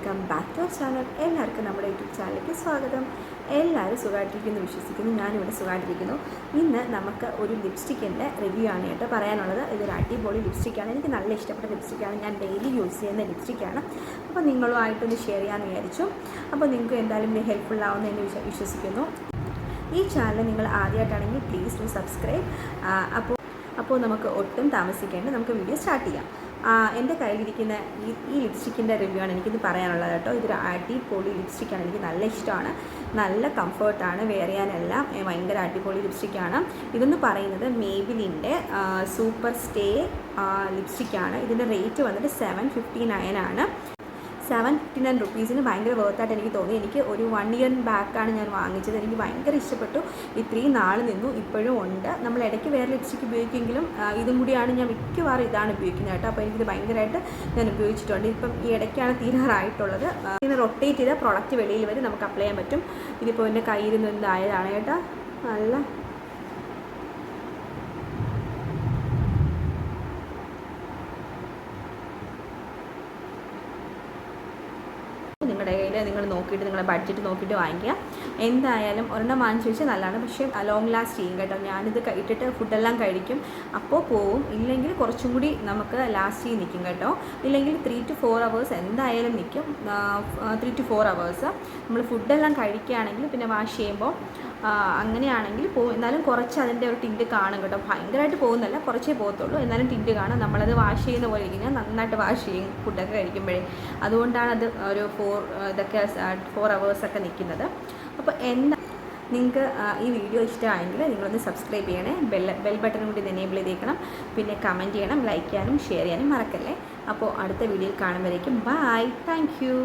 Welcome back to our channel. എല്ലാവർക്കും നമ്മുടെ YouTube ചാനലിലേക്ക് സ്വാഗതം. എല്ലാവരും സുഖമായിട്ടിരിക്കുന്നു വിശ്വസിക്കുന്നു. ഞാനിവിടെ സുഖമായിട്ടിരിക്കുന്നു. ഇന്ന് നമുക്ക് ഒരു ലിപ്സ്റ്റിക്കിൻ്റെ റിവ്യൂ ആണ് കേട്ടോ പറയാനുള്ളത്. ഇതൊരു അടിപൊളി ലിപ്സ്റ്റിക്കാണ്. എനിക്ക് നല്ല ഇഷ്ടപ്പെട്ട ലിപ്സ്റ്റിക്കാണ്. ഞാൻ ഡെയിലി യൂസ് ചെയ്യുന്ന ലിപ്സ്റ്റിക്കാണ്. അപ്പോൾ നിങ്ങളുമായിട്ടൊന്ന് ഷെയർ ചെയ്യാമെന്ന് വിചാരിച്ചു. അപ്പോൾ നിങ്ങൾക്ക് എന്തായാലും ഇത് ഹെൽപ്ഫുൾ ആവുമെന്ന് എന്ന് വിശ്വസിക്കുന്നു. ഈ ചാനൽ നിങ്ങൾ ആദ്യമായിട്ടാണെങ്കിൽ പ്ലീസ് ടു സബ്സ്ക്രൈബ്. അപ്പോൾ നമുക്ക് ഒട്ടും താമസിക്കേണ്ട നമുക്ക് വീഡിയോ സ്റ്റാർട്ട് ചെയ്യാം. എൻ്റെ കയ്യിലിരിക്കുന്ന ഈ ലിപ്സ്റ്റിക്കിൻ്റെ റിവ്യൂ ആണ് എനിക്കിത് പറയാനുള്ളത് കേട്ടോ. ഇതൊരു അടിപൊളി ലിപ്സ്റ്റിക്കാണ്. എനിക്ക് നല്ല ഇഷ്ടമാണ്. നല്ല കംഫർട്ടാണ്. വെയർ ചെയ്യാനെല്ലാം ഭയങ്കര അടിപൊളി ലിപ്സ്റ്റിക്കാണ്. ഇതെന്ന് പറയുന്നത് മേബിലിൻ്റെ സൂപ്പർ സ്റ്റേ ലിപ്സ്റ്റിക്കാണ്. ഇതിൻ്റെ റേറ്റ് വന്നിട്ട് 759 ആണ്. 759 റുപ്പീസിന് ഭയങ്കര വേർത്തായിട്ട് എനിക്ക് തോന്നി. എനിക്ക് ഒരു 1 ഇയർ ബാക്കാണ് ഞാൻ വാങ്ങിച്ചത്. എനിക്ക് ഭയങ്കര ഇഷ്ടപ്പെട്ടു. ഇത്രയും നാൾ നിന്നു, ഇപ്പോഴും ഉണ്ട്. നമ്മൾ ഇടയ്ക്ക് വേറെ ലിപ്സ്റ്റിക്ക് ഉപയോഗിക്കുമെങ്കിലും ഇതും കൂടിയാണ് ഞാൻ മിക്കവാറും ഇതാണ് ഉപയോഗിക്കുന്നത് കേട്ടോ. അപ്പോൾ എനിക്കിത് ഭയങ്കരമായിട്ട് ഞാൻ ഉപയോഗിച്ചിട്ടുണ്ട്. ഇപ്പം ഈ ഇടയ്ക്കാണ് തീരാറായിട്ടുള്ളത്. ഇങ്ങനെ റൊട്ടേറ്റ് ചെയ്ത പ്രോഡക്റ്റ് വെളിയിൽ വരെ നമുക്ക് അപ്ലൈ ചെയ്യാൻ പറ്റും. ഇതിപ്പോൾ എൻ്റെ കയ്യിൽ നിന്ന് ഇതായതാണ് കേട്ടോ. നല്ല നിങ്ങളുടെ കയ്യിൽ നിങ്ങൾ നോക്കിയിട്ട് നിങ്ങളുടെ ബഡ്ജറ്റ് നോക്കിയിട്ട് വാങ്ങിക്കുക. എന്തായാലും ഒരെണ്ണം വാങ്ങിച്ച് വെച്ചാൽ നല്ലതാണ്. പക്ഷേ ലോങ് ലാസ്റ്റ് ചെയ്യും കേട്ടോ. ഞാനിത് ഇട്ടിട്ട് ഫുഡെല്ലാം കഴിക്കും, അപ്പോൾ പോവും. ഇല്ലെങ്കിൽ കുറച്ചും കൂടി നമുക്ക് ലാസ്റ്റ് ചെയ്ത് നിൽക്കും കേട്ടോ. ഇല്ലെങ്കിൽ 3 to 4 hours എന്തായാലും നിൽക്കും. 3 to 4 hours നമ്മൾ ഫുഡെല്ലാം കഴിക്കുകയാണെങ്കിൽ പിന്നെ വാഷ് ചെയ്യുമ്പോൾ അങ്ങനെയാണെങ്കിൽ പോകും. എന്നാലും കുറച്ച് അതിൻ്റെ ഒരു ടിൻറ്റ് കാണും കേട്ടോ. ഭയങ്കരമായിട്ട് പോകുന്നല്ല, കുറച്ചേ പോകത്തുള്ളൂ. എന്നാലും ടിൻറ്റ് കാണും. നമ്മളത് വാഷ് ചെയ്യുന്ന പോലെ ഇരിക്കും. നന്നായിട്ട് വാഷ് ചെയ്യും ഫുഡൊക്കെ കഴിക്കുമ്പോഴേ. അതുകൊണ്ടാണ് അത് ഒരു 4 hours ഒക്കെ നിൽക്കുന്നത്. അപ്പോൾ നിങ്ങൾക്ക് ഈ വീഡിയോ ഇഷ്ടമായെങ്കിൽ നിങ്ങളൊന്ന് സബ്സ്ക്രൈബ് ചെയ്യണേ. ബെൽ ബട്ടൺ കൂടി എനേബിൾ ചെയ്തേക്കണം. പിന്നെ കമൻറ്റ് ചെയ്യണം, ലൈക്ക് ചെയ്യാനും ഷെയർ ചെയ്യാനും മറക്കല്ലേ. അപ്പോൾ അടുത്ത വീഡിയോയിൽ കാണുമ്പോഴേക്കും ബൈ. Thank you.